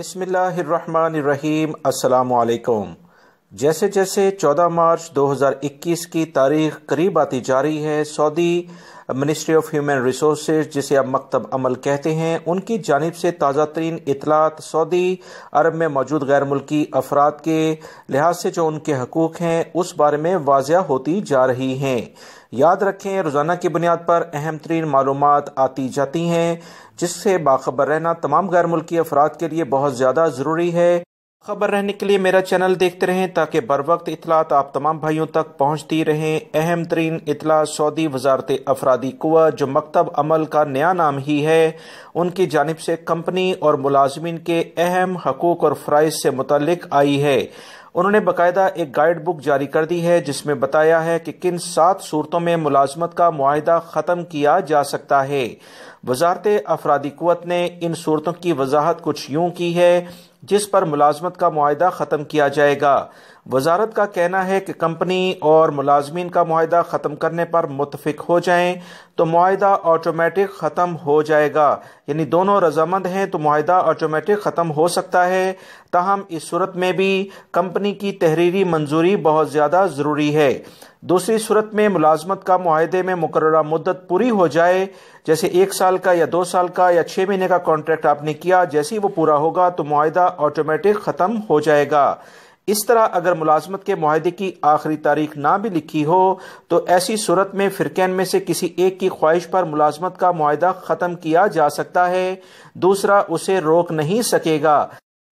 بسم اللہ الرحمن الرحیم۔ السلام علیکم۔ جیسے جیسے 14 مارچ 2021 کی تاریخ قریب آتی جا رہی ہے، سعودی منسٹری آف ہیومن ریسورسز، جسے اب مکتب عمل کہتے ہیں، ان کی جانب سے تازہ ترین اطلاعات سعودی عرب میں موجود غیر ملکی افراد کے لحاظ سے جو ان کے حقوق ہیں اس بارے میں واضح ہوتی جا رہی ہیں۔ یاد رکھیں، روزانہ کی بنیاد پر اہم ترین معلومات آتی جاتی ہیں، جس سے باخبر رہنا تمام غیر ملکی افراد کے لیے بہت زیادہ ضروری ہے۔ خبر رہنے کے لیے میرا چینل دیکھتے رہیں تاکہ بر وقت اطلاعات آپ تمام بھائیوں تک پہنچتی رہیں۔ اہم ترین اطلاع سعودی وزارت افرادی قوت، جو مکتب عمل کا نیا نام ہی ہے، ان کی جانب سے کمپنی اور ملازمین کے اہم حقوق اور فرائض سے متعلق آئی ہے۔ انہوں نے باقاعدہ ایک گائیڈ بک جاری کر دی ہے جس میں بتایا ہے کہ کن 7 صورتوں میں ملازمت کا معاہدہ ختم کیا جا سکتا ہے۔ وزارت افرادی قوت نے ان صورتوں کی وضاحت کچھ یوں کی ہے جس پر ملازمت کا معاہدہ ختم کیا جائے گا۔ وزارت کا کہنا ہے کہ کمپنی اور ملازمین کا معاہدہ ختم کرنے پر متفق ہو جائیں تو معاہدہ آٹومیٹک ختم ہو جائے گا، یعنی دونوں رضامند ہیں تو معاہدہ آٹومیٹک ختم ہو سکتا ہے۔ تاہم اس صورت میں بھی کمپنی کی تحریری منظوری بہت زیادہ ضروری ہے۔ دوسری صورت میں ملازمت کا معاہدے میں مقررہ مدت پوری ہو جائے، جیسے 1 سال کا یا 2 سال کا یا 6 مہینے کا کانٹریکٹ آپ نے کیا، جیسے ہی وہ پورا ہوگا تو معاہدہ آٹومیٹک ختم ہو جائے گا۔ اس طرح اگر ملازمت کے معاہدے کی آخری تاریخ نہ بھی لکھی ہو تو ایسی صورت میں فریقین میں سے کسی ایک کی خواہش پر ملازمت کا معاہدہ ختم کیا جا سکتا ہے، دوسرا اسے روک نہیں سکے گا۔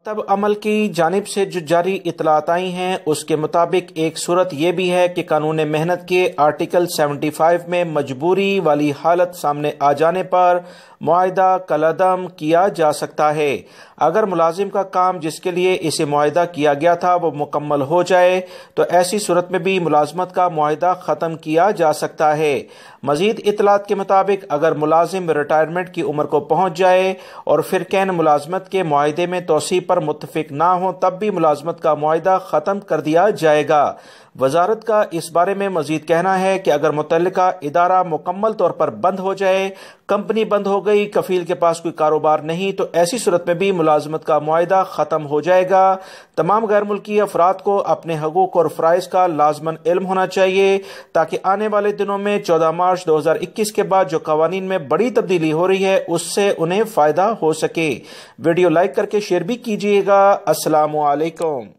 مکتب عمل کی جانب سے جو جاری اطلاعات آئی ہیں اس کے مطابق ایک صورت یہ بھی ہے کہ قانون محنت کے آرٹیکل 75 میں مجبوری والی حالت سامنے آ جانے پر معاہدہ کالعدم کیا جا سکتا ہے۔ اگر ملازم کا کام جس کے لیے اسے معاہدہ کیا گیا تھا وہ مکمل ہو جائے تو ایسی صورت میں بھی ملازمت کا معاہدہ ختم کیا جا سکتا ہے۔ مزید اطلاعات کے مطابق اگر ملازم ریٹائرمنٹ کی عمر کو پہنچ جائے اور فریقین ملازمت کے معاہدے میں توسیع پر متفق نہ ہوں تب بھی ملازمت کا معاہدہ ختم کر دیا جائے گا۔ وزارت کا اس بارے میں مزید کہنا ہے کہ اگر متعلقہ ادارہ مکمل طور پر بند ہو جائے، کمپنی بند ہو گئی، کفیل کے پاس کوئی کاروبار نہیں، تو ایسی صورت میں بھی ملازمت کا معاہدہ ختم ہو جائے گا۔ تمام غیر ملکی افراد کو اپنے حقوق اور فرائض کا لازماً علم ہونا چاہیے تاکہ آنے والے دنوں میں 14 مارچ 2021 کے بعد جو قوانین میں بڑی تبدیلی ہو رہی ہے اس سے انہیں فائدہ ہو سکے۔ ویڈیو لائک کر کے شیئر بھی کیجیے گا۔ السلام علیکم۔